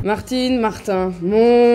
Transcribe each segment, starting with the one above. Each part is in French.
Martine, Martin, mon...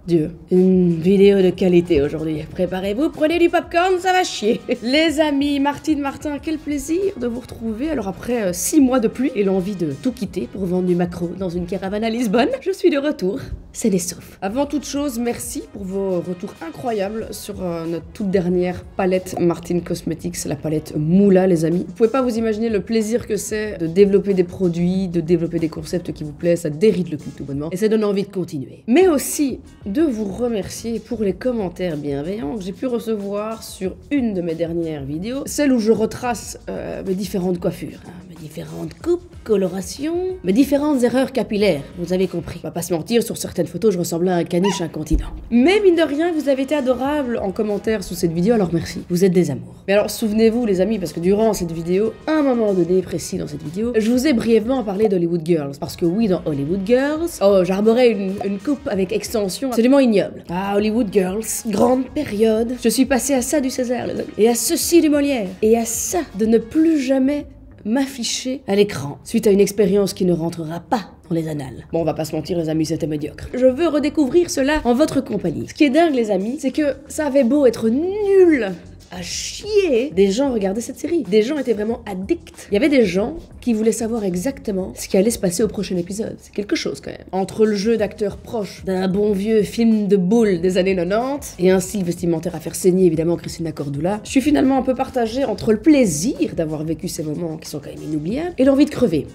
Dieu, une vidéo de qualité aujourd'hui. Préparez-vous, prenez du popcorn, ça va chier. Les amis, Martine, Martin, quel plaisir de vous retrouver. Alors après 6 mois de pluie et l'envie de tout quitter pour vendre du maquereau dans une caravane à Lisbonne, je suis de retour. C'est les sauf. Avant toute chose, merci pour vos retours incroyables sur notre toute dernière palette Martine Cosmetics, la palette Moula, les amis. Vous pouvez pas vous imaginer le plaisir que c'est de développer des produits, de développer des concepts qui vous plaisent, ça déride le cul tout bonnement et ça donne envie de continuer. Mais aussi de vous remercier pour les commentaires bienveillants que j'ai pu recevoir sur une de mes dernières vidéos, celle où je retrace mes différentes coiffures, mes différentes coupes, colorations, mes différentes erreurs capillaires, vous avez compris. On va pas se mentir, sur certaines photos, je ressemblais à un caniche incontinent. Mais mine de rien, vous avez été adorables en commentaire sous cette vidéo, alors merci, vous êtes des amours. Mais alors souvenez-vous les amis, parce que durant cette vidéo, à un moment donné précis dans cette vidéo, je vous ai brièvement parlé d'Hollywood Girls, parce que oui, dans Hollywood Girls, j'arborais une coupe avec extension absolument ignoble. Ah, Hollywood Girls, grande période, je suis passée à ça du César, les amis, et à ceci du Molière, et à ça de ne plus jamais m'afficher à l'écran, suite à une expérience qui ne rentrera pas dans les annales. Bon, on va pas se mentir les amis, c'était médiocre. Je veux redécouvrir cela en votre compagnie. Ce qui est dingue les amis, c'est que ça avait beau être nul à chier, des gens regardaient cette série. Des gens étaient vraiment addicts. Il y avait des gens qui voulaient savoir exactement ce qui allait se passer au prochain épisode. C'est quelque chose quand même. Entre le jeu d'acteurs proches d'un bon vieux film de boule des années 90 et un style vestimentaire à faire saigner évidemment Christina Cordula, je suis finalement un peu partagée entre le plaisir d'avoir vécu ces moments qui sont quand même inoubliables et l'envie de crever.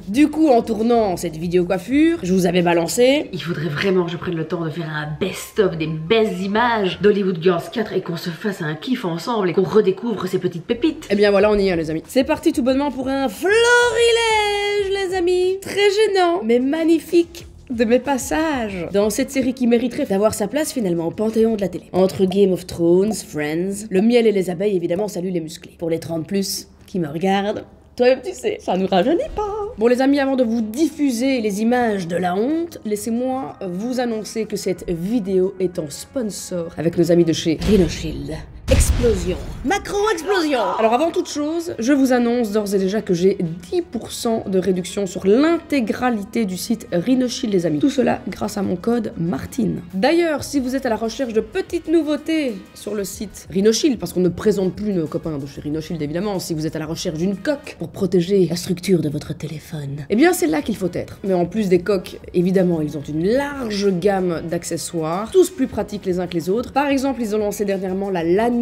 Du coup, en tournant cette vidéo coiffure, je vous avais balancé. Il faudrait vraiment que je prenne le temps de faire un best-of des belles images d'Hollywood Girls 4 et qu'on se fasse un kiff ensemble et qu'on redécouvre ces petites pépites. Et bien voilà, on y est les amis. C'est parti tout bonnement pour un florilège les amis. Très gênant, mais magnifique de mes passages dans cette série qui mériterait d'avoir sa place finalement au panthéon de la télé. Entre Game of Thrones, Friends, le miel et les abeilles évidemment saluent les musclés. Pour les 30+ qui me regardent, toi-même tu sais, ça nous rajeunit pas. Bon les amis, avant de vous diffuser les images de la honte, laissez-moi vous annoncer que cette vidéo est en sponsor avec nos amis de chez Rhinoshield. Explosion. Macro-explosion. Alors avant toute chose, je vous annonce d'ores et déjà que j'ai 10% de réduction sur l'intégralité du site Rhinoshield les amis. Tout cela grâce à mon code Martine. D'ailleurs, si vous êtes à la recherche de petites nouveautés sur le site Rhinoshield, parce qu'on ne présente plus nos copains de chez Rhinoshield évidemment, si vous êtes à la recherche d'une coque pour protéger la structure de votre téléphone, eh bien c'est là qu'il faut être. Mais en plus des coques, évidemment, ils ont une large gamme d'accessoires, tous plus pratiques les uns que les autres. Par exemple, ils ont lancé dernièrement la lanière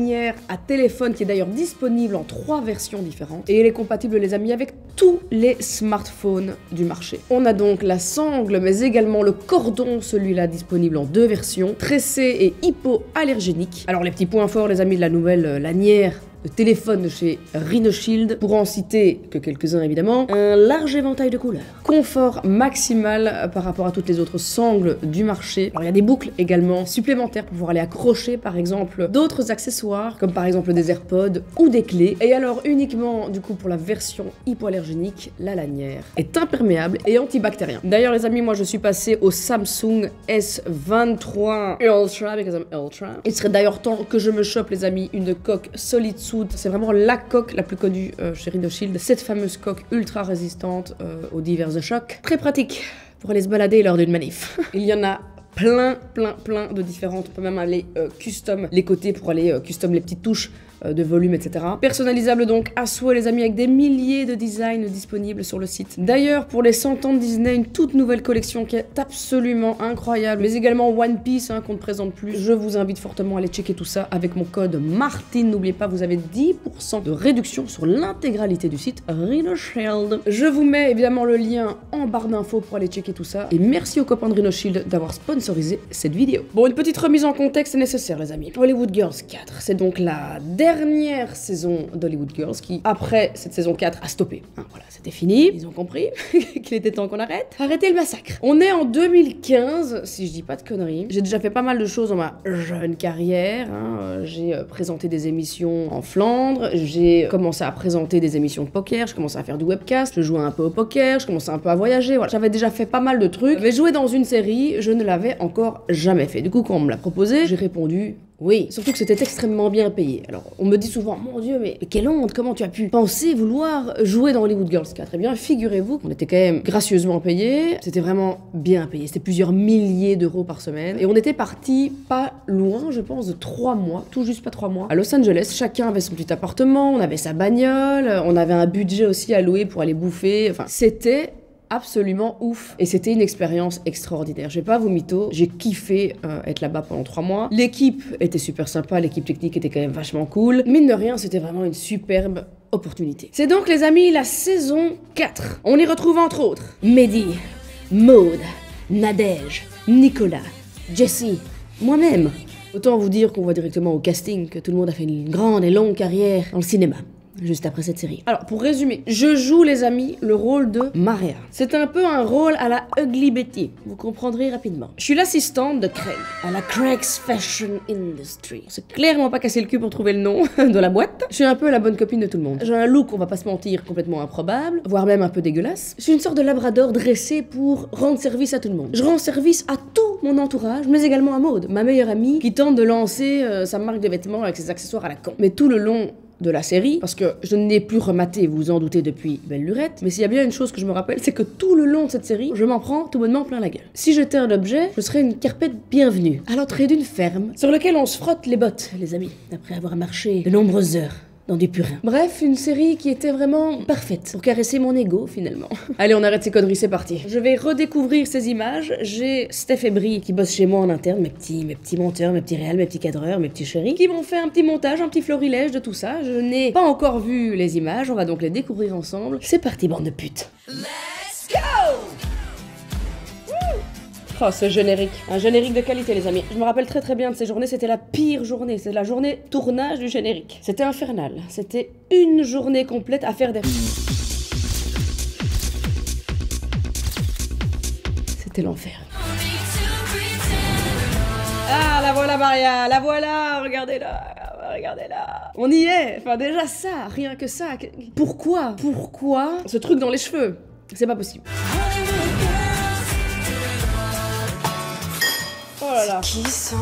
à téléphone qui est d'ailleurs disponible en 3 versions différentes et elle est compatible les amis avec tous les smartphones du marché. On a donc la sangle mais également le cordon, celui-là disponible en 2 versions, tressé et hypoallergénique. Alors les petits points forts les amis de la nouvelle lanière de téléphone de chez Rhinoshield, pour en citer que quelques-uns évidemment, un large éventail de couleurs. Confort maximal par rapport à toutes les autres sangles du marché. Alors il y a des boucles également supplémentaires pour pouvoir aller accrocher par exemple d'autres accessoires, comme par exemple des AirPods ou des clés. Et alors uniquement du coup pour la version hypoallergénique, la lanière est imperméable et antibactérien. D'ailleurs les amis, moi je suis passée au Samsung S23 Ultra, because I'm Ultra. Il serait d'ailleurs temps que je me chope les amis une coque solide soude. C'est vraiment la coque la plus connue chez Rhinoshield, cette fameuse coque ultra résistante aux divers chocs. Très pratique pour aller se balader lors d'une manif. Il y en a plein de différentes, on peut même aller custom les côtés pour aller custom les petites touches de volume, etc. Personnalisable donc à souhait les amis, avec des milliers de designs disponibles sur le site. D'ailleurs, pour les 100 ans de Disney, une toute nouvelle collection qui est absolument incroyable, mais également One Piece qu'on ne présente plus. Je vous invite fortement à aller checker tout ça avec mon code Martine. N'oubliez pas, vous avez 10% de réduction sur l'intégralité du site Rhinoshield. Je vous mets évidemment le lien en barre d'infos pour aller checker tout ça. Et merci aux copains de Rhinoshield d'avoir sponsorisé cette vidéo. Bon, une petite remise en contexte est nécessaire les amis. Hollywood Girls 4, c'est donc la dernière saison d'Hollywood Girls qui, après cette saison 4, a stoppé. Voilà, c'était fini. Ils ont compris qu'il était temps qu'on arrête. Arrêtez le massacre. On est en 2015, si je dis pas de conneries. J'ai déjà fait pas mal de choses dans ma jeune carrière. J'ai présenté des émissions en Flandre. J'ai commencé à présenter des émissions de poker. Je commençais à faire du webcast. Je jouais un peu au poker. Je commençais un peu à voyager. Voilà. J'avais déjà fait pas mal de trucs. Mais jouer dans une série, je ne l'avais encore jamais fait. Du coup, quand on me l'a proposé, j'ai répondu Oui, surtout que c'était extrêmement bien payé. Alors, on me dit souvent, mon Dieu, mais quelle honte, comment tu as pu penser vouloir jouer dans Hollywood Girls 4? Eh bien, figurez-vous qu'on était quand même gracieusement payé. C'était vraiment bien payé. C'était plusieurs milliers d'euros par semaine. Et on était parti pas loin, je pense, de 3 mois, tout juste pas 3 mois, à Los Angeles. Chacun avait son petit appartement, on avait sa bagnole, on avait un budget aussi à louer pour aller bouffer. Enfin, c'était absolument ouf. Et c'était une expérience extraordinaire. Je vais pas vous mytho, j'ai kiffé être là-bas pendant 3 mois. L'équipe était super sympa, l'équipe technique était quand même vachement cool. Mine de rien, c'était vraiment une superbe opportunité. C'est donc, les amis, la saison 4. On y retrouve entre autres Mehdi, Maude, Nadège, Nicolas, Jessie, moi-même. Autant vous dire qu'on voit directement au casting que tout le monde a fait une grande et longue carrière dans le cinéma. Juste après cette série. Alors, pour résumer, je joue, les amis, le rôle de Maria. C'est un peu un rôle à la Ugly Betty, vous comprendrez rapidement. Je suis l'assistante de Craig, à la Craig's Fashion Industry. C'est clairement pas cassé le cul pour trouver le nom de la boîte. Je suis un peu la bonne copine de tout le monde. J'ai un look, on va pas se mentir, complètement improbable, voire même un peu dégueulasse. Je suis une sorte de labrador dressé pour rendre service à tout le monde. Je rends service à tout mon entourage, mais également à Maude, ma meilleure amie, qui tente de lancer sa marque de vêtements avec ses accessoires à la con. Mais tout le long de la série, parce que je n'ai plus rematé, vous vous en doutez, depuis Belle Lurette, mais s'il y a bien une chose que je me rappelle, c'est que tout le long de cette série, je m'en prends tout bonnement plein la gueule. Si j'étais un objet, je serais une carpette bienvenue, à l'entrée d'une ferme, sur laquelle on se frotte les bottes, les amis, après avoir marché de nombreuses heures dans du purin. Bref, une série qui était vraiment parfaite pour caresser mon ego, finalement. Allez, on arrête ces conneries, c'est parti. Je vais redécouvrir ces images. J'ai Steph et Brie qui bossent chez moi en interne, mes petits monteurs, mes petits réals, mes petits cadreurs, mes petits chéris, qui m'ont fait un petit montage, un petit florilège de tout ça. Je n'ai pas encore vu les images, on va donc les découvrir ensemble. C'est parti, bande de putes. Let's go! Oh, ce générique. Un générique de qualité, les amis. Je me rappelle très très bien de ces journées, c'était la pire journée. C'est la journée tournage du générique. C'était infernal. C'était une journée complète à faire des... C'était l'enfer. Ah, la voilà, Maria, la voilà, regardez-la. Regardez-la. On y est. Enfin, déjà ça, rien que ça. Pourquoi ce truc dans les cheveux? C'est pas possible. Oh là là. Qui ça?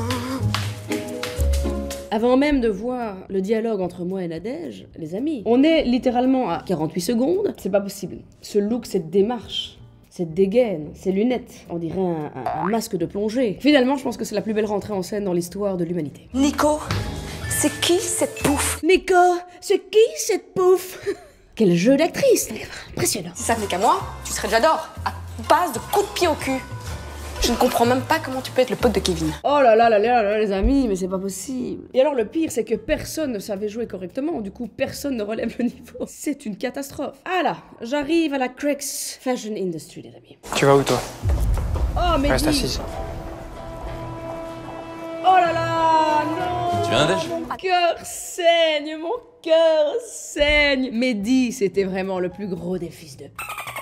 Avant même de voir le dialogue entre moi et Nadège, les amis, on est littéralement à 48 secondes. C'est pas possible. Ce look, cette démarche, cette dégaine, ces lunettes, on dirait un masque de plongée. Finalement, je pense que c'est la plus belle rentrée en scène dans l'histoire de l'humanité. Nico, c'est qui cette pouffe? Nico, c'est qui cette pouffe? Quel jeu d'actrice! Impressionnant. Si ça tenait qu'à moi, tu serais déjà d'or, à base de coups de pied au cul. Je ne comprends même pas comment tu peux être le pote de Kevin. Oh là là là là là, les amis, mais c'est pas possible. Et alors le pire, c'est que personne ne savait jouer correctement, du coup personne ne relève le niveau. C'est une catastrophe. Ah là, j'arrive à la Craig's Fashion Industry, les amis. Tu vas où, toi? Oh mais Reste assise. Oh là là, non. Tu viens, Nadège? Mon cœur saigne, mon cœur saigne. Mehdi, c'était vraiment le plus gros des fils de...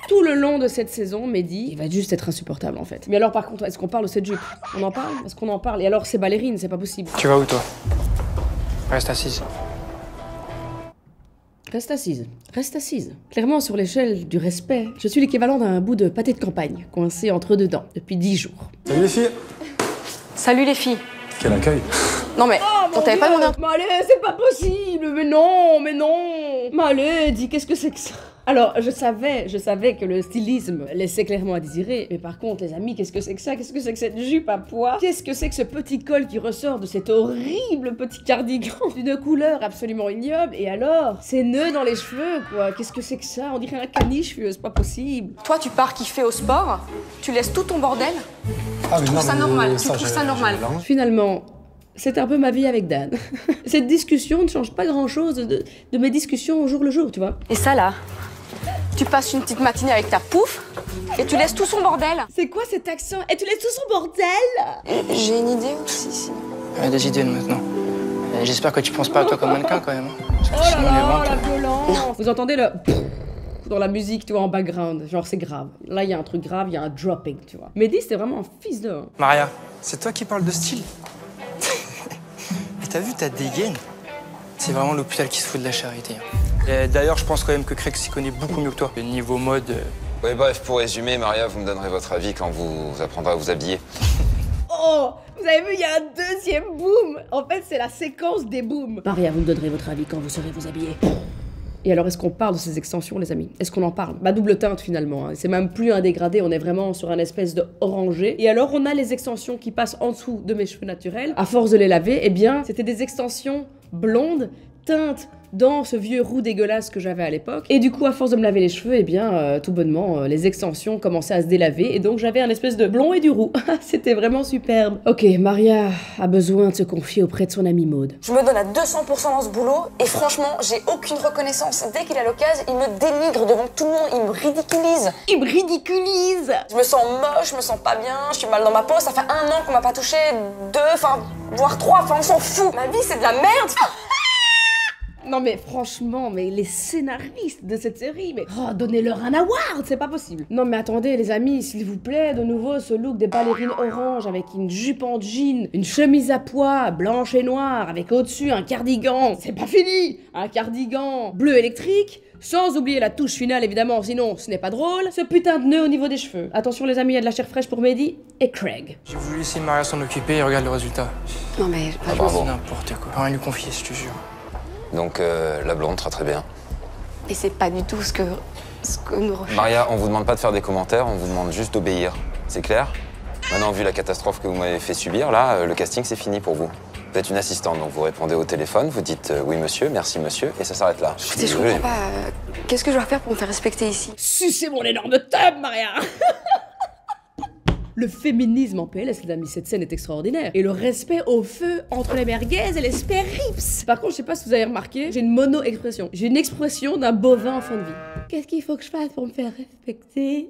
Tout le long de cette saison, Mehdi, il va juste être insupportable en fait. Mais alors par contre, est-ce qu'on parle de cette jupe? On en parle? Est-ce qu'on en parle? Et alors ces ballerines, c'est pas possible. Tu vas où, toi? Reste assise. Reste assise. Reste assise. Clairement, sur l'échelle du respect, je suis l'équivalent d'un bout de pâté de campagne, coincé entre deux dents, depuis 10 jours. Salut les filles. Salut les filles. Quel accueil. Non mais, on t'avait pas demandé un... Mais allez, c'est pas possible. Mais non. Mais allez, dis, qu'est-ce que c'est que ça? Alors, je savais que le stylisme laissait clairement à désirer, mais par contre, les amis, qu'est-ce que c'est que ça? Qu'est-ce que c'est que cette jupe à pois? Qu'est-ce que c'est que ce petit col qui ressort de cet horrible petit cardigan d'une couleur absolument ignoble? Et alors, ces nœuds dans les cheveux, quoi? Qu'est-ce que c'est que ça? On dirait un caniche, c'est pas possible. Toi, tu pars kiffer au sport, tu laisses tout ton bordel. Ah, mais Tu trouves ça normal, tu trouves ça normal. Finalement, c'est un peu ma vie avec Dan. Cette discussion ne change pas grand-chose de mes discussions au jour le jour, tu vois. Et ça là, tu passes une petite matinée avec ta pouffe et tu laisses tout son bordel. C'est quoi cet accent? Et tu laisses tout son bordel? J'ai une idée aussi, si. Des idées maintenant. J'espère que tu penses pas à toi comme mannequin quand même. Oh là là, la violence! Vous entendez le dans la musique, tu vois, en background. Genre, c'est grave. Là, il y a un truc grave, il y a un dropping, tu vois. Mehdi, c'était vraiment un fils de... Maria, c'est toi qui parles de style. Mais t'as vu ta dégaine? C'est vraiment l'hôpital qui se fout de la charité. Et d'ailleurs, je pense quand même que Craig s'y connaît beaucoup mieux que toi. Niveau mode... Ouais, bref, pour résumer, Maria, vous me donnerez votre avis quand vous apprendrez à vous habiller. Oh, Vous avez vu, il y a un deuxième boom. En fait, c'est la séquence des booms. Maria, vous me donnerez votre avis quand vous saurez vous habiller. Et alors, est-ce qu'on parle de ces extensions, les amis? Est-ce qu'on en parle? Bah, double teinte, finalement. Hein. C'est même plus un dégradé, on est vraiment sur un espèce de orangé. Et alors, on a les extensions qui passent en dessous de mes cheveux naturels. À force de les laver, eh bien, c'était des extensions blondes, teintes dans ce vieux roux dégueulasse que j'avais à l'époque. Et du coup, à force de me laver les cheveux, eh bien, tout bonnement, les extensions commençaient à se délaver. Et donc, j'avais un espèce de blond et du roux. C'était vraiment superbe. Ok, Maria a besoin de se confier auprès de son amie Maude. Je me donne à 200% dans ce boulot et franchement, j'ai aucune reconnaissance. Dès qu'il a l'occasion, il me dénigre devant tout le monde, il me ridiculise. Il me ridiculise! Je me sens moche, je me sens pas bien, je suis mal dans ma peau, ça fait 1 an qu'on m'a pas touché, 2, voire 3, on s'en fout. Ma vie, c'est de la merde. Non mais franchement, mais les scénaristes de cette série, mais donnez-leur un award, c'est pas possible. Non mais attendez les amis, s'il vous plaît, de nouveau ce look des ballerines orange avec une jupe en jean, une chemise à pois blanche et noire avec au-dessus un cardigan, c'est pas fini. Un cardigan bleu électrique, sans oublier la touche finale évidemment, sinon ce n'est pas drôle. Ce putain de nœud au niveau des cheveux. Attention les amis, il y a de la chair fraîche pour Mehdi et Craig. J'ai voulu laisser Maria s'en occuper et regarde le résultat. Non mais... C'est n'importe quoi. Rien lui confier, je te jure. Donc la blonde sera très bien. Et c'est pas du tout ce que nous recherchons. Maria, on vous demande pas de faire des commentaires, on vous demande juste d'obéir. C'est clair? Maintenant, vu la catastrophe que vous m'avez fait subir, là, le casting c'est fini pour vous. Vous êtes une assistante, donc vous répondez au téléphone, vous dites oui monsieur, merci monsieur, et ça s'arrête là. Écoutez, je comprends pas. Qu'est-ce que je dois faire pour me faire respecter ici? Sucez mon énorme tub, Maria. Le féminisme en PLS, les amis, cette scène est extraordinaire. Et le respect au feu entre les merguez et les spare ribs. Par contre, je sais pas si vous avez remarqué, j'ai une mono-expression. J'ai une expression d'un bovin en fin de vie. Qu'est-ce qu'il faut que je fasse pour me faire respecter?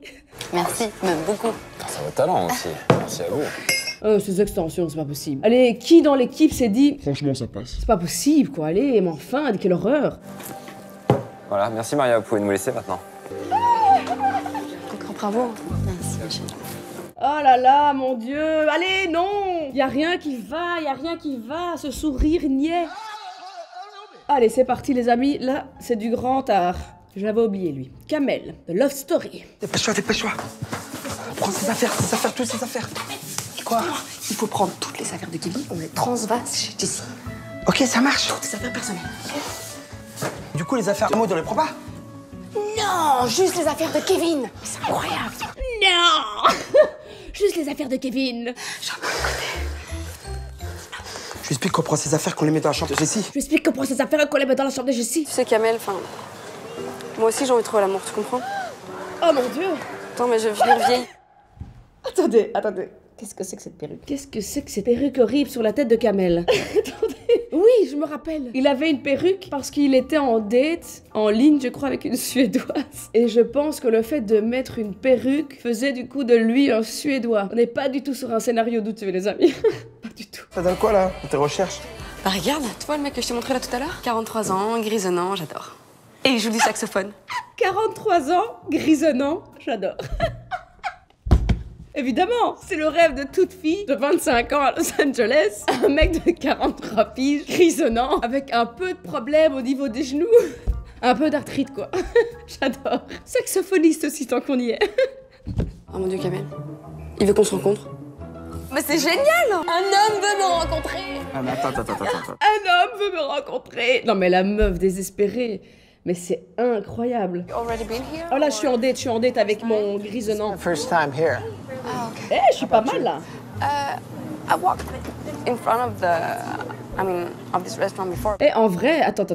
Merci, même beaucoup. Grâce à votre talent aussi. Merci à vous. Ces extensions, c'est pas possible. Allez, qui dans l'équipe s'est dit Franchement, ça passe. c'est pas possible, quoi, allez, mais enfin, quelle horreur. Voilà, merci Maria, vous pouvez nous laisser maintenant. Encore bravo. Merci, Michel. Oh là là, mon Dieu. Allez, non. Y a rien qui va, ce sourire niais. Allez, c'est parti, les amis. Là, c'est du grand art. J'avais oublié, lui. Kamel, de Love Story. Dépêche-toi, dépêche-toi. Prends ses affaires, toutes ses affaires. Quoi? Il faut prendre toutes les affaires de Kevin, on les transvase chez Jessie. Ok, ça marche. Toutes les affaires personnelles. Du coup, les affaires de Maud, on les prend pas? Non, juste les affaires de Kevin. C'est incroyable. Non. Juste les affaires de Kevin. J'en ai un côté. Je lui explique qu'on prend ses affaires, qu'on les met dans la chambre de Jessie. Je lui explique qu'on prend ses affaires et qu'on les met dans la chambre de Jessie. Tu sais, Kamel, moi aussi j'ai envie de trouver l'amour, tu comprends? Oh mon Dieu. Attends, mais je vais finir vieille. Attendez. Qu'est-ce que c'est que cette perruque? Qu'est-ce que c'est que cette perruque horrible sur la tête de Kamel? Attendez. Oui, je me rappelle. Il avait une perruque parce qu'il était en date, en ligne, je crois, avec une Suédoise. Et je pense que le fait de mettre une perruque faisait du coup de lui un Suédois. On n'est pas du tout sur un scénario douteux, les amis. Pas du tout. Ça donne quoi, là, tes recherches? Bah regarde, tu vois le mec que je t'ai montré là tout à l'heure? 43 ans, grisonnant, j'adore. Et il joue du saxophone. 43 ans, grisonnant, j'adore. Évidemment, c'est le rêve de toute fille de 25 ans à Los Angeles. Un mec de 43 piges, grisonnant, avec un peu de problème au niveau des genoux. Un peu d'arthrite, quoi. J'adore. Saxophoniste aussi, tant qu'on y est. Oh mon Dieu, Kamel. Il veut qu'on se rencontre. Mais c'est génial! Un homme veut me rencontrer! Ah, mais attends. Un homme veut me rencontrer. Non, mais la meuf désespérée. Mais c'est incroyable. Oh là, je suis en date avec mon grisonnant. First time here. Ah, ok. Eh, je suis pas mal, là. I walked in front of this restaurant before. Eh, en vrai, attends.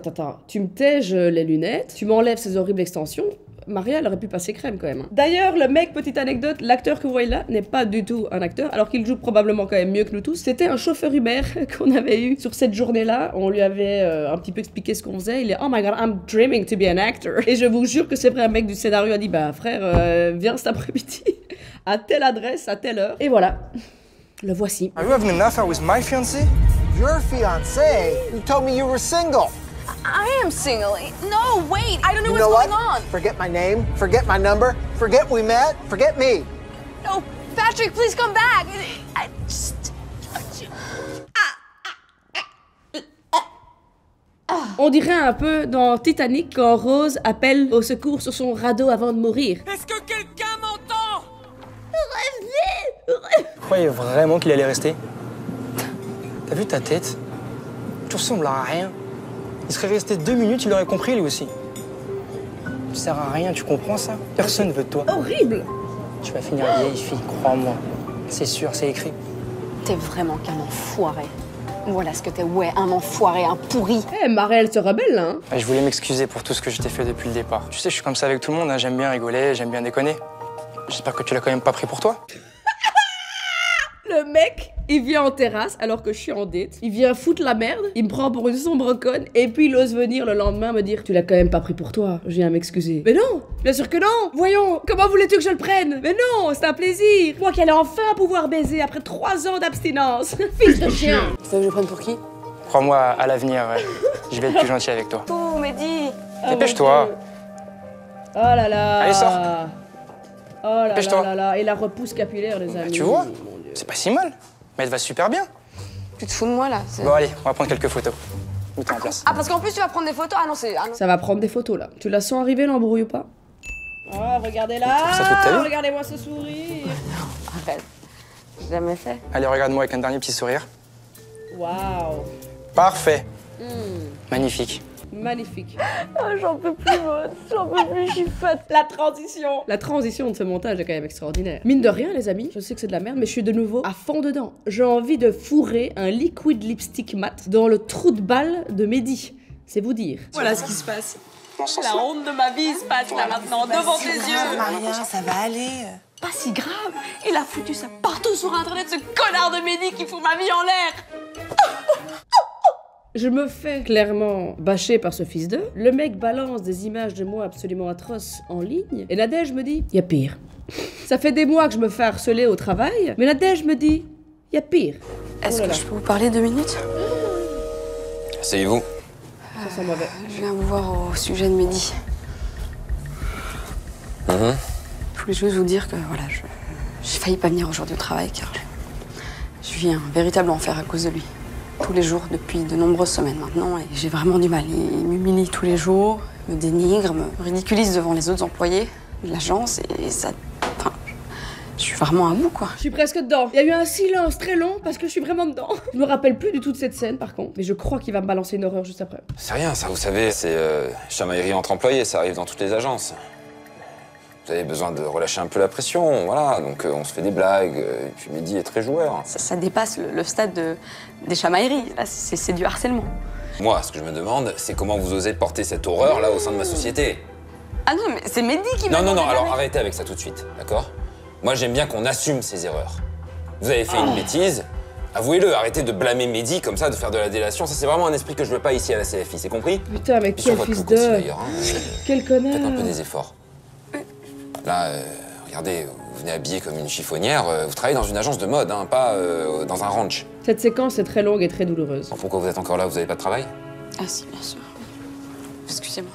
Tu me tèges les lunettes, tu m'enlèves ces horribles extensions. Maria, elle aurait pu passer crème quand même. D'ailleurs, le mec, petite anecdote, l'acteur que vous voyez là n'est pas du tout un acteur, alors qu'il joue probablement quand même mieux que nous tous. C'était un chauffeur Uber qu'on avait eu sur cette journée-là. On lui avait un petit peu expliqué ce qu'on faisait. Il est oh my god, I'm dreaming to be an actor. Et je vous jure que c'est vrai, un mec du scénario a dit bah frère, viens cet après-midi à telle adresse, à telle heure. Et voilà, le voici. Are you having an affair with my fiancé? Your fiancé? You told me you were single. I am single. No, wait. I don't know You what's know going what? on. Forget my name, forget my number, forget we met, forget me. No, Patrick, please come back. I just... On dirait un peu dans Titanic quand Rose appelle au secours sur son radeau avant de mourir. Est-ce que quelqu'un m'entend? Vous croyez vraiment qu'il allait rester? T'as vu ta tête? Tu ressembles à rien. Il serait resté 2 minutes, il aurait compris lui aussi. Tu sers à rien, tu comprends ça? Personne veut de toi. Horrible. Tu vas finir vieille fille, crois-moi. C'est sûr, c'est écrit. T'es vraiment qu'un enfoiré. Voilà ce que t'es, ouais, un enfoiré, un pourri. Eh, Marielle se rebelle, là, hein. Ouais, je voulais m'excuser pour tout ce que je t'ai fait depuis le départ. Tu sais, je suis comme ça avec tout le monde, hein. J'aime bien rigoler, j'aime bien déconner. J'espère que tu l'as quand même pas pris pour toi. Le mec, il vient en terrasse alors que je suis en date. Il vient foutre la merde, il me prend pour une sombre conne et puis il ose venir le lendemain me dire « Tu l'as quand même pas pris pour toi, je viens m'excuser. » Mais non, bien sûr que non. Voyons, comment voulais-tu que je le prenne? Mais non, c'est un plaisir. Moi qui allais enfin pouvoir baiser après 3 ans d'abstinence. Fils de chien. Tu veux que je prenne pour qui? Crois-moi, à l'avenir, ouais. Je vais être plus gentil avec toi. Oh, Mehdi. Dépêche-toi. Oh là là. Allez, sors. Oh là Dépêche-toi. là là. Et la repousse capillaire, les amis. Tu vois, Mon Dieu. c'est pas si mal. Mais elle va super bien. Tu te fous de moi là? Bon, allez, on va prendre quelques photos. Mets-toi en place. Ah, parce qu'en plus tu vas prendre des photos? Ah non, c'est. Ah non. Ça va prendre des photos là. Tu la sens arriver l'embrouille ou pas? Oh, regardez là. Ça toute ta vie. Regardez-moi ce sourire. Arrête. J'ai jamais fait. Allez, regarde-moi avec un dernier petit sourire. Waouh. Parfait. Magnifique. Magnifique. Oh, j'en peux plus, moi. J'en peux plus, je suis faite. La transition. La transition de ce montage est quand même extraordinaire. Mine de rien, les amis, je sais que c'est de la merde, mais je suis de nouveau à fond dedans. J'ai envie de fourrer un liquid lipstick mat dans le trou de balle de Mehdi. C'est vous dire. Voilà ce qui se passe. La honte de ma vie se passe là maintenant, devant tes yeux. Maria, ça va aller. Pas si grave. Il a foutu ça partout sur internet, ce connard de Mehdi qui fout ma vie en l'air. Je me fais clairement bâcher par ce fils d'eux. Le mec balance des images de moi absolument atroces en ligne. Et Nadège me dit, y a pire. Ça fait des mois que je me fais harceler au travail. Mais Nadège me dit, y a pire. Est-ce Oh là que là. je peux vous parler 2 minutes? Asseyez-vous. Ça sent mauvais. Je viens vous voir au sujet de Mehdi. Je voulais juste vous dire que voilà, j'ai failli pas venir aujourd'hui au travail car je vis un véritable enfer à cause de lui. Tous les jours, depuis de nombreuses semaines maintenant, et j'ai vraiment du mal. Il m'humilie tous les jours, me dénigre, me ridiculise devant les autres employés de l'agence et ça... Enfin, je suis vraiment à bout, quoi. Je suis presque dedans. Il y a eu un silence très long parce que je suis vraiment dedans. Je me rappelle plus du tout de cette scène par contre, mais je crois qu'il va me balancer une horreur juste après. C'est rien, ça, vous savez, c'est chamaillerie entre employés, ça arrive dans toutes les agences. Vous avez besoin de relâcher un peu la pression, voilà, donc on se fait des blagues, et puis Mehdi est très joueur. Ça dépasse le stade des chamailleries. Là, c'est du harcèlement. Moi, ce que je me demande, c'est comment vous osez porter cette horreur-là au sein de ma société. Ah non, mais c'est Mehdi qui m'a... Non, alors arrêtez avec ça tout de suite, d'accord? Moi, j'aime bien qu'on assume ses erreurs. Vous avez fait une bêtise, avouez-le, arrêtez de blâmer Mehdi comme ça, de faire de la délation. Ça, c'est vraiment un esprit que je veux pas ici à la CFI, c'est compris? Putain, mais Puis sur quel votre fils look aussi, de... d'ailleurs, hein. Quel connard. Faites un peu des efforts. Là, regardez, vous venez habillée comme une chiffonnière, vous travaillez dans une agence de mode, hein, pas dans un ranch. Cette séquence est très longue et très douloureuse. Alors pourquoi vous êtes encore là? Vous avez pas de travail? Ah si, bien sûr. Excusez-moi.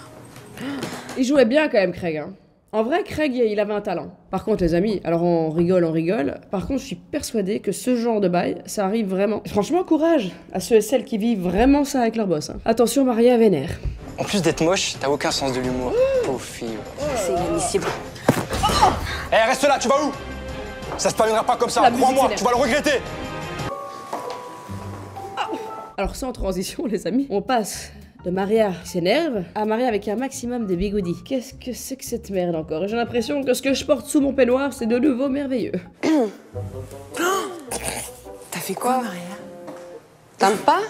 Il jouait bien quand même, Craig. Hein. En vrai, Craig, il avait un talent. Par contre, les amis, alors on rigole. Par contre, je suis persuadée que ce genre de bail, ça arrive vraiment. Franchement, courage à ceux et celles qui vivent vraiment ça avec leur boss. Hein. Attention, Maria vénère. En plus d'être moche, t'as aucun sens de l'humour. Pauvre fille. C'est inadmissible. Eh, reste là, tu vas où? Ça se terminera pas comme ça, La musique crois-moi, s'énerve. tu vas le regretter. Alors sans transition, les amis, on passe de Maria qui s'énerve à Maria avec un maximum de bigoudis. Qu'est-ce que c'est que cette merde encore? J'ai l'impression que ce que je porte sous mon peignoir, c'est de nouveau merveilleux. T'as fait quoi, Maria? T'aimes pas?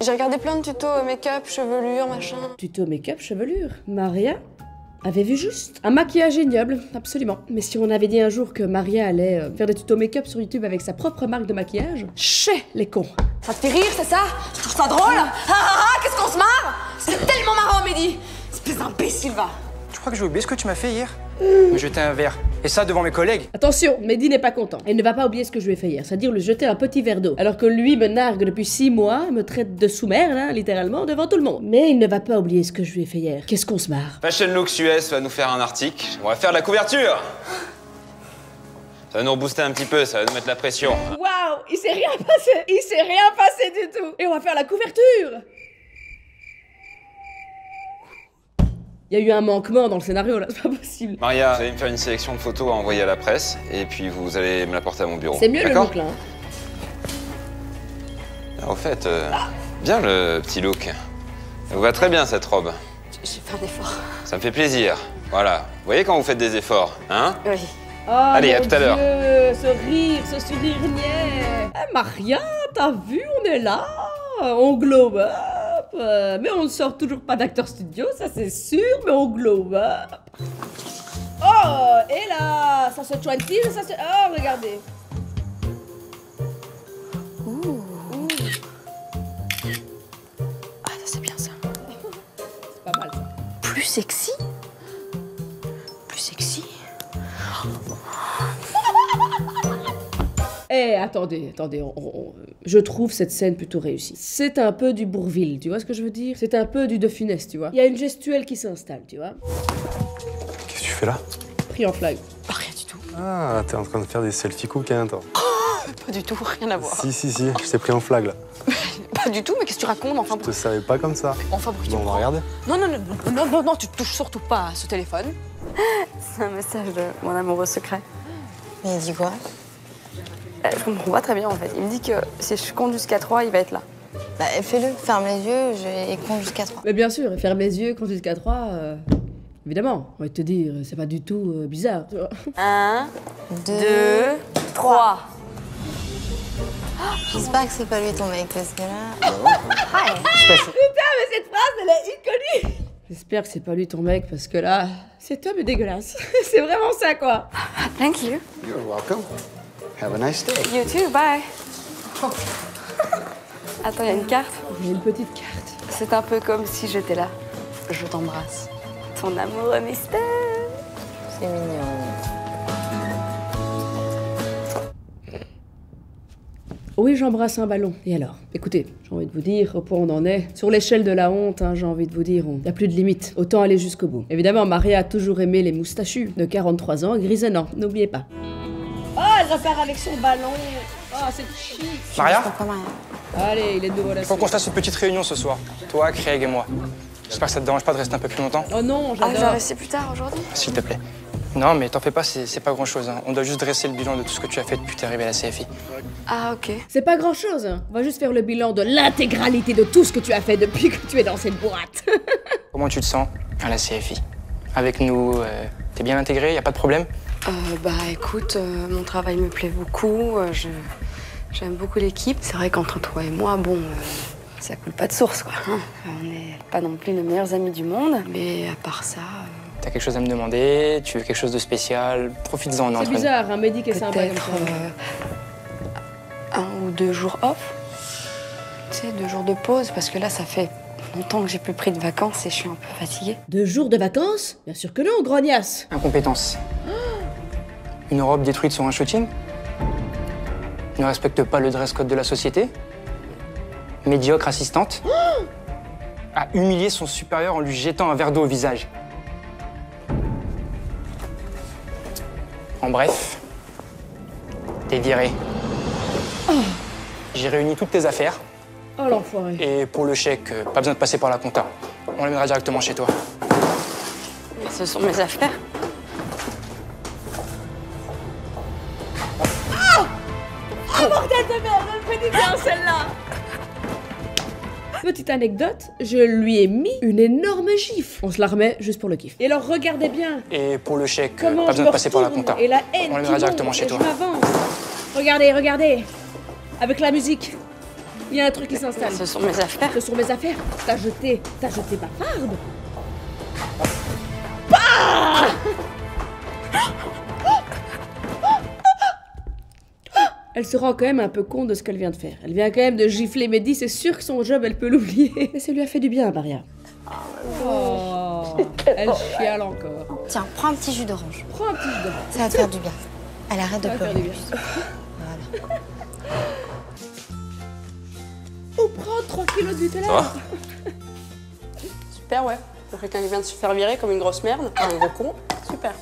J'ai regardé plein de tutos make-up, chevelure, machin. Tuto make-up, chevelure. Maria avait vu juste. Un maquillage ignoble, absolument. Mais si on avait dit un jour que Maria allait faire des tutos make-up sur YouTube avec sa propre marque de maquillage, chais les cons. Ça te fait rire, c'est ça? Tu trouves ça drôle? Qu'est-ce qu'on se marre? C'est tellement marrant, Mehdi. Espèce d'imbécile, va. Tu crois que j'ai oublié ce que tu m'as fait hier? Me jeter un verre. Et ça devant mes collègues. Attention, Mehdi n'est pas content. Il ne va pas oublier ce que je lui ai fait hier, c'est-à-dire lui jeter un petit verre d'eau. Alors que lui me nargue depuis 6 mois, me traite de sous-mère, là, littéralement, devant tout le monde. Mais il ne va pas oublier ce que je lui ai fait hier. Qu'est-ce qu'on se marre? Fashion Looks US va nous faire un article. On va faire la couverture. Ça va nous rebooster un petit peu, ça va nous mettre la pression. Waouh, il s'est rien passé. Il s'est rien passé du tout. Et on va faire la couverture. Il y a eu un manquement dans le scénario, là, c'est pas possible. Maria, vous allez me faire une sélection de photos à envoyer à la presse, et puis vous allez me la porter à mon bureau. C'est mieux le D'accord? look, là. Hein. Au fait, bien le petit look. Ça vous va très bien cette robe. J'ai fait un effort. Ça me fait plaisir. Voilà. Vous voyez quand vous faites des efforts, hein? Oui. Oh, Allez, à mon tout à l'heure. Dieu, ce rire, ce sourire niais. Eh, Maria, t'as vu, on est là. On glow up. Mais on ne sort toujours pas d'acteur studio, ça c'est sûr, mais on glow up. Oh, et là, ça se 20, ça se... Oh, regardez. Ah, ça c'est bien ça. C'est pas mal ça. Plus sexy? Plus sexy? Eh, attendez, je trouve cette scène plutôt réussie. C'est un peu du Bourvil, tu vois ce que je veux dire? C'est un peu du De Funès, tu vois? Il y a une gestuelle qui s'installe, tu vois? Qu'est-ce que tu fais là? Pris en flag. Pas rien du tout. Ah, t'es en train de faire des selfies coquins, toi. Pas du tout, rien à voir. Si, je t'ai pris en flag, là. Pas du tout, mais qu'est-ce que tu racontes? Enfin, Je te savais pas comme ça. enfin, pour qui tu Bon, on me va prends? regarder. Non, tu touches surtout pas à ce téléphone. C'est un message de mon amoureux secret. Mais il dit quoi? Je comprends pas très bien en fait. Il me dit que si je compte jusqu'à 3, il va être là. Bah fais-le, ferme les yeux et compte jusqu'à 3. Mais bien sûr, ferme les yeux, compte jusqu'à 3, évidemment. On va te dire, c'est pas du tout bizarre, tu vois. 1, 2, 3. J'espère que c'est pas lui ton mec parce que là... Putain, mais cette phrase, elle est inconnue. J'espère que c'est pas lui ton mec, parce que là, cet homme est dégueulasse. C'est vraiment ça, quoi. Thank you. You're welcome. Have a nice day. You too, bye. Attends, il y a une carte. Il y a une petite carte. C'est un peu comme si j'étais là. Je t'embrasse. Ton amoureux mystère. C'est mignon. Oui, j'embrasse un ballon. Et alors? Écoutez, j'ai envie de vous dire au point où on en est. Sur l'échelle de la honte, hein, j'ai envie de vous dire, il n'y a plus de limite. Autant aller jusqu'au bout. Évidemment, Maria a toujours aimé les moustachus de 43 ans, grisonnants, n'oubliez pas. Oh, elle repart avec son ballon. Oh, c'est chic. Maria, Pas Maria. Allez, il est de nouveau là. faut qu'on se fasse une petite réunion ce soir. Toi, Craig et moi. J'espère que ça te dérange pas de rester un peu plus longtemps. Oh non, Ah, je vais j'adore. rester plus tard aujourd'hui. S'il te plaît. Non, mais t'en fais pas, c'est pas grand-chose. Hein. On doit juste dresser le bilan de tout ce que tu as fait depuis que t'es arrivé à la CFI. Ah, ok. C'est pas grand chose, hein. On va juste faire le bilan de l'intégralité de tout ce que tu as fait depuis que tu es dans cette boîte. Comment tu te sens à la CFI? Avec nous, t'es bien intégré, y a pas de problème? Bah écoute, mon travail me plaît beaucoup. J'aime beaucoup l'équipe. C'est vrai qu'entre toi et moi, bon, ça coule pas de source, quoi. Hein. On n'est pas non plus les meilleurs amis du monde. Mais à part ça... T'as quelque chose à me demander? Tu veux quelque chose de spécial? Profites-en, on est entre C'est nous. bizarre, un médic et sympa comme Peut-être ça. 1 ou 2 jours off. Tu sais, 2 jours de pause, parce que là, ça fait longtemps que j'ai plus pris de vacances et je suis un peu fatiguée. 2 jours de vacances? Bien sûr que non, grognasse. Incompétence. Une robe détruite sur un shooting? Ne respecte pas le dress code de la société? Médiocre assistante? A humilié son supérieur en lui jetant un verre d'eau au visage? En bref, t'es viré. J'ai réuni toutes tes affaires Oh l'enfoiré. et pour le chèque, pas besoin de passer par la compta. On l'amènera directement chez toi. Ce sont mes affaires. Bordel de merde, elle me fait du bien celle-là. Petite anecdote, je lui ai mis une énorme gifle. On se la remet juste pour le kiff. Et alors regardez bien Et pour le chèque, comment pas je besoin me de passer par la retourne compta. et la haine On qui l'amènera directement monte chez et toi. je m'avance. Regardez, regardez. Avec la musique, il y a un truc qui s'installe. Ce sont mes affaires. Ce sont mes affaires. T'as jeté ma farde. Elle se rend quand même un peu compte de ce qu'elle vient de faire. Elle vient quand même de gifler Mehdi, c'est sûr que son job, elle peut l'oublier. Mais ça lui a fait du bien, Maria. Oh, elle chiale encore. Tiens, prends un petit jus d'orange. Prends un petit jus d'orange. Ça va te faire du bien. Elle arrête de Ça va faire pleurer. du bien. Ou prends 3 kilos de Nutella. Ça va? Super, ouais. Pour quelqu'un qui vient de se faire virer comme une grosse merde, un gros con, super.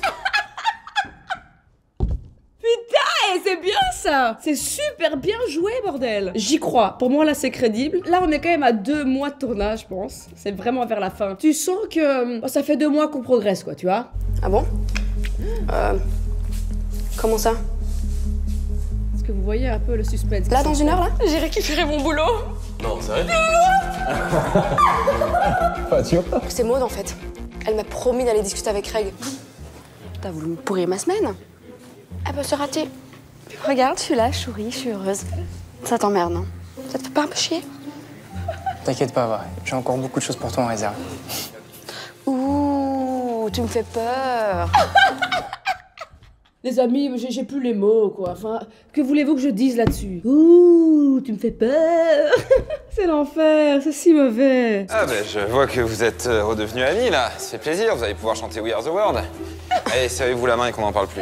Putain, et c'est bien ça. C'est super bien joué, bordel. J'y crois. Pour moi, là, c'est crédible. Là, on est quand même à 2 mois de tournage, je pense. C'est vraiment vers la fin. Tu sens que ça fait 2 mois qu'on progresse, quoi, tu vois. Ah bon Comment ça? Parce que vous voyez un peu le suspense. Là, dans une heure, là, j'ai récupéré mon boulot. Non, c'est vrai. C'est Maud, en fait. Elle m'a promis d'aller discuter avec Craig. T'as voulu me pourrir ma semaine? Elle peut se rater. Regarde, je suis là, je souris, je suis heureuse. Ça t'emmerde, non? Ça te fait pas un peu chier? T'inquiète pas, va. J'ai encore beaucoup de choses pour toi en réserve. Ouh, tu me fais peur. Les amis, j'ai plus les mots, quoi. Enfin, que voulez-vous que je dise là-dessus? Ouh, tu me fais peur. C'est l'enfer, c'est si mauvais. Ah ben, je vois que vous êtes redevenus amis, là. Ça fait plaisir, vous allez pouvoir chanter We Are The World. Allez, serrez-vous la main et qu'on n'en parle plus.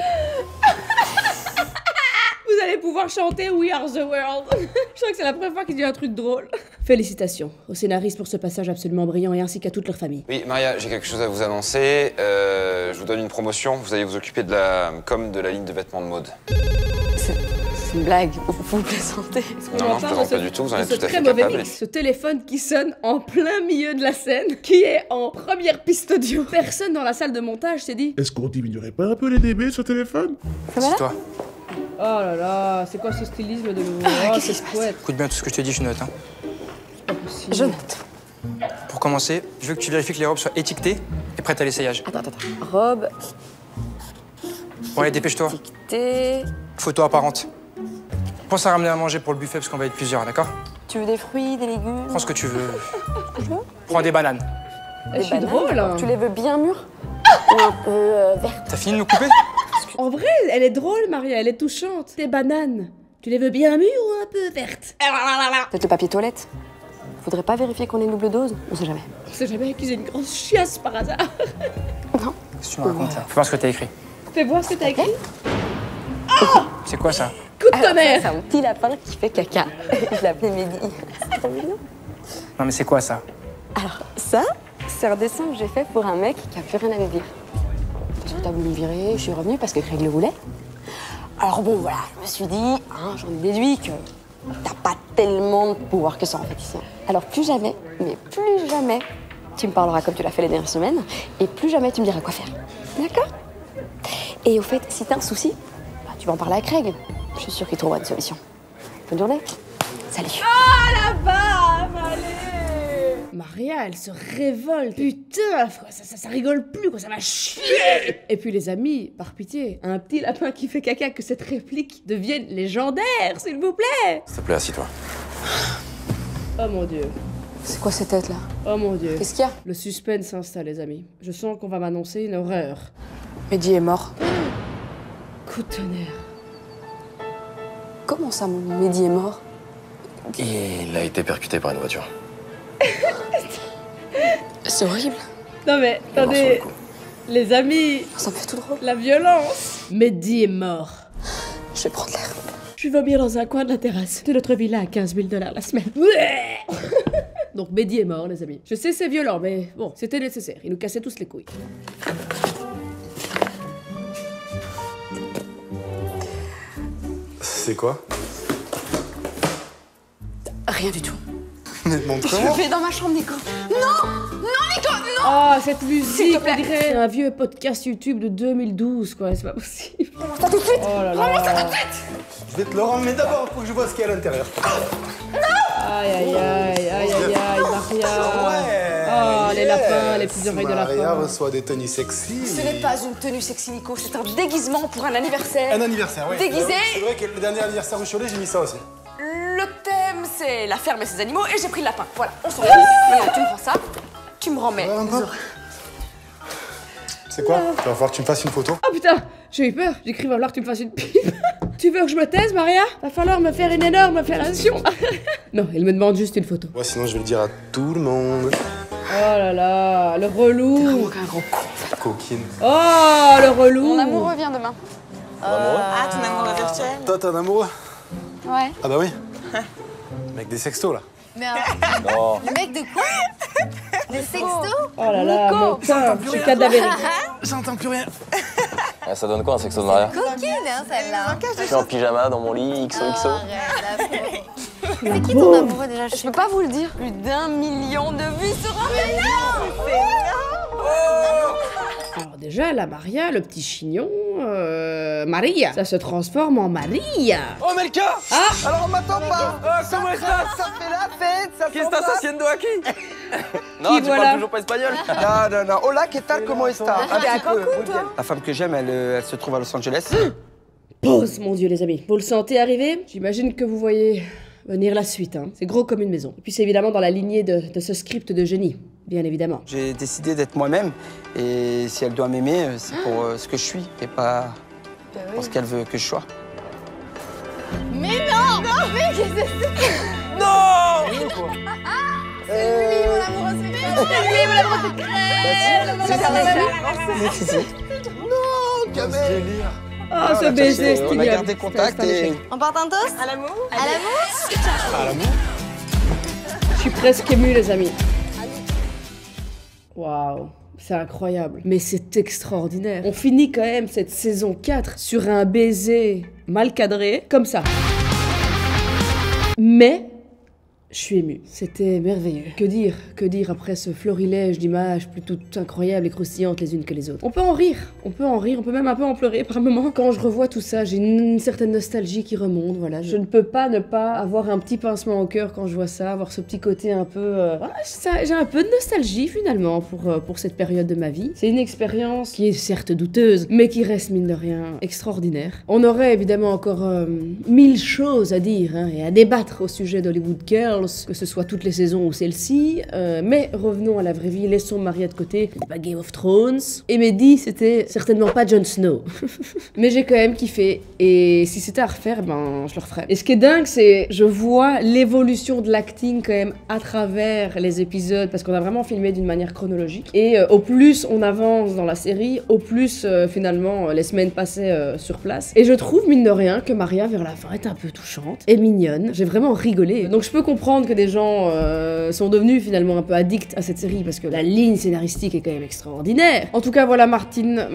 Vous allez pouvoir chanter We Are The World. Je crois que c'est la première fois qu'il dit un truc drôle. Félicitations aux scénaristes pour ce passage absolument brillant et ainsi qu'à toute leur famille. Oui, Maria, j'ai quelque chose à vous annoncer. Je vous donne une promotion. Vous allez vous occuper de la com de la ligne de vêtements de Maud. C'est une blague, vous plaisantez. Non, non, je plaisante pas du tout, vous en êtes tout à fait très mauvais capable. mix. Ce téléphone qui sonne en plein milieu de la scène, qui est en première piste audio. Personne dans la salle de montage s'est dit... Est-ce qu'on diminuerait pas un peu les dB sur téléphone? C'est toi. Oh là là, c'est quoi ce stylisme de nouveau? Oh, c'est chouette. Écoute bien tout ce que je te dis, je note. Hein. Pas possible. Je note. Pour commencer, je veux que tu vérifies que les robes soient étiquetées et prêtes à l'essayage. Attends. Robe, Bon, allez, dépêche-toi. étiquetée. Photo apparente. Pense à ramener à manger pour le buffet parce qu'on va être plusieurs, d'accord? Tu veux des fruits, des légumes? Prends ce que tu veux. Prends des bananes. Je suis drôle. Hein. Tu les veux bien mûres? Ou un peu vertes? T'as fini de nous couper? En vrai, elle est drôle, Maria, elle est touchante. Tes bananes, tu les veux bien mûres ou un peu vertes? Peut-être le papier toilette. Faudrait pas vérifier qu'on ait une double dose? On sait jamais. On sait jamais qu'ils aient une grosse chiasse par hasard. Non. Qu'est-ce que tu me racontes là? Faut voir ce que t'as écrit. Fais voir ce que t'as écrit. C'est quoi ça? Coup de tonnerre. C'est un petit lapin qui fait caca. Je l'appelais Mehdi. C'est trop mignon. Non mais c'est quoi ça? Alors, ça, c'est un dessin que j'ai fait pour un mec qui a plus rien à me dire. Parce que t'as voulu me virer, je suis revenue parce que Craig le voulait. Alors bon, voilà, je me suis dit, hein, j'en ai déduit que t'as pas tellement de pouvoir que ça en fait ici. Alors plus jamais, mais plus jamais, tu me parleras comme tu l'as fait les dernières semaines, et plus jamais tu me diras quoi faire. D'accord? Et au fait, si t'as un souci, bah, tu vas en parler à Craig. Je suis sûre qu'il trouvera une solution. Bonne journée. Salut. Ah la bave, allez. Maria, elle se révolte. Putain, ça rigole plus, quoi, ça va chier. Et puis les amis, par pitié, un petit lapin qui fait caca, que cette réplique devienne légendaire, s'il vous plaît. S'il te plaît, assis-toi. Oh mon Dieu. C'est quoi ces têtes là? Oh mon Dieu. Qu'est-ce qu'il y a? Le suspense s'installe, les amis. Je sens qu'on va m'annoncer une horreur. Mehdi est mort. Coup de tonnerre. Comment ça, mon Mehdi est mort? Il a été percuté par une voiture. C'est horrible. Non mais, Il est mort sur le attendez, coup. les amis, Ça me fait tout drôle. la violence. Mehdi est mort. Je vais prendre l'air. Je vais vomir dans un coin de la terrasse de notre villa à 15 000 $ la semaine. Donc Mehdi est mort, les amis. Je sais, c'est violent, mais bon, c'était nécessaire. Il nous cassait tous les couilles. C'est quoi? Rien du tout. Mais montre-moi. Je vais dans ma chambre, Nico. Non! Non, Nico! Non! Oh, cette musique, S'il te plaît. on dirait un vieux podcast YouTube de 2012, quoi. C'est pas possible. Rends-moi ça tout de suite! Oh là Rends-moi ça là. tout de suite! Je vais te le rendre, mais d'abord, faut que je vois ce qu'il y a à l'intérieur. Aïe, aïe, aïe, aïe, aïe, aïe, Maria. Ouais. Oh, les lapins, les petites oreilles de Maria lapin. reçoit des tenues sexy. Ce n'est pas une tenue sexy, Nico. C'est un déguisement pour un anniversaire. Un anniversaire, oui. Déguisé. C'est vrai que le dernier anniversaire au Cholet, j'ai mis ça aussi. Le thème, c'est la ferme et ses animaux, et j'ai pris le lapin. Voilà, on s'en fout. Maintenant, tu me rends ça. Tu me remets les oreilles. C'est quoi? Il va falloir que tu me fasses une photo. Oh putain, j'ai eu peur. J'ai cru va falloir que tu me fasses une pipe. Tu veux que je me taise, Maria? Va falloir me faire une énorme opération. Non, il me demande juste une photo. Ouais, sinon je vais le dire à tout le monde. Oh là là, le relou. Vraiment qu'un gros con. Coquine. Oh, le relou. Mon amoureux vient demain. Ah, ton amoureux virtuel? Toi, t'es un amoureux? Ouais. Ah bah oui. Avec des sextos, là. Mais Non. le mec de quoi? Des sextos? Oh là là, mon teint, je suis cadavérique. J'entends plus rien. Ah, ça donne quoi un sexto de Maria? Coquine, hein, celle-là. Je suis en pyjama dans mon lit, XOXO. C'est qui ton amoureux déjà? Je peux pas vous le dire. Plus d'1 million de vues sur Internet. Alors déjà, la Maria, le petit chignon, Maria. Ça se transforme en Maria. Oh, Melka! Ah! Alors on m'attend pas. ¿Cómo estás? Ça fait la fête, ça ¿Qué fait estás la- haciendo aquí? Non, tu voilà. parles toujours pas espagnol? Non, non, non. Hola, ¿qué tal? ¿Cómo está? Un t'es à petit peu. Cancun, Muy bien. La femme que j'aime, elle se trouve à Los Angeles. Pause, mon Dieu, les amis. Vous le sentez arriver? J'imagine que vous voyez venir la suite, hein. C'est gros comme une maison. Et puis c'est évidemment dans la lignée de ce script de génie, bien évidemment. J'ai décidé d'être moi-même. Et si elle doit m'aimer, c'est pour ce que je suis et pas pour ce qu'elle veut que je sois. Mais non! Non, mais qu'est-ce que c'est? Non! C'est lui, mon amoureux secret! C'est lui, mon amoureux secret! Non, Kamel. Oh, ce baiser, c'est On a ignoble. gardé contact et... On porte un toast? À l'amour? À l'amour? Je suis presque émue, les amis. Waouh, c'est incroyable. Mais c'est extraordinaire. On finit quand même cette saison 4 sur un baiser mal cadré, comme ça. Mais je suis émue. C'était merveilleux. Que dire après ce florilège d'images plutôt incroyables et croustillantes les unes que les autres. On peut en rire, on peut même un peu en pleurer par moments. Quand je revois tout ça, j'ai une certaine nostalgie qui remonte, voilà. Je ne peux pas ne pas avoir un petit pincement au cœur quand je vois ça, avoir ce petit côté un peu... voilà, j'ai un peu de nostalgie finalement pour cette période de ma vie. C'est une expérience qui est certes douteuse, mais qui reste mine de rien extraordinaire. On aurait évidemment encore 1000 choses à dire hein, et à débattre au sujet d'Hollywood Girls, que ce soit toutes les saisons ou celle-ci, mais revenons à la vraie vie, laissons Maria de côté, c'est pas Game of Thrones. Et Mehdi, c'était certainement pas Jon Snow. Mais j'ai quand même kiffé, et si c'était à refaire, ben je le referais. Et ce qui est dingue, c'est je vois l'évolution de l'acting quand même à travers les épisodes, parce qu'on a vraiment filmé d'une manière chronologique, et au plus on avance dans la série, au plus finalement les semaines passaient sur place. Et je trouve mine de rien que Maria vers la fin est un peu touchante et mignonne. J'ai vraiment rigolé. Donc je peux comprendre que des gens sont devenus finalement un peu addicts à cette série parce que la ligne scénaristique est quand même extraordinaire. En tout cas voilà Martin,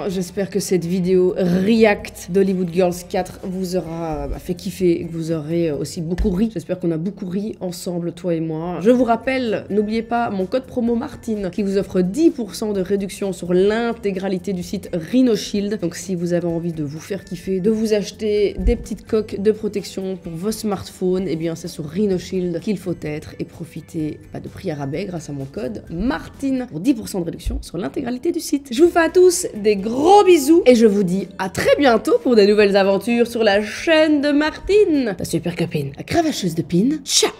j'espère que cette vidéo react d'Hollywood Girls 4 vous aura fait kiffer, que vous aurez aussi beaucoup ri. J'espère qu'on a beaucoup ri ensemble, toi et moi. Je vous rappelle, n'oubliez pas mon code promo Martin qui vous offre 10% de réduction sur l'intégralité du site Rhino Shield. Donc si vous avez envie de vous faire kiffer, de vous acheter des petites coques de protection pour vos smartphones, et bien c'est sur Rhino Shield qu'il faut être et profiter de prix à rabais grâce à mon code Martin pour 10% de réduction sur l'intégralité du site. Je vous fais à tous des gros bisous et je vous dis à très bientôt pour de nouvelles aventures sur la chaîne de Martine, ta super copine, la cravacheuse de pin. Ciao!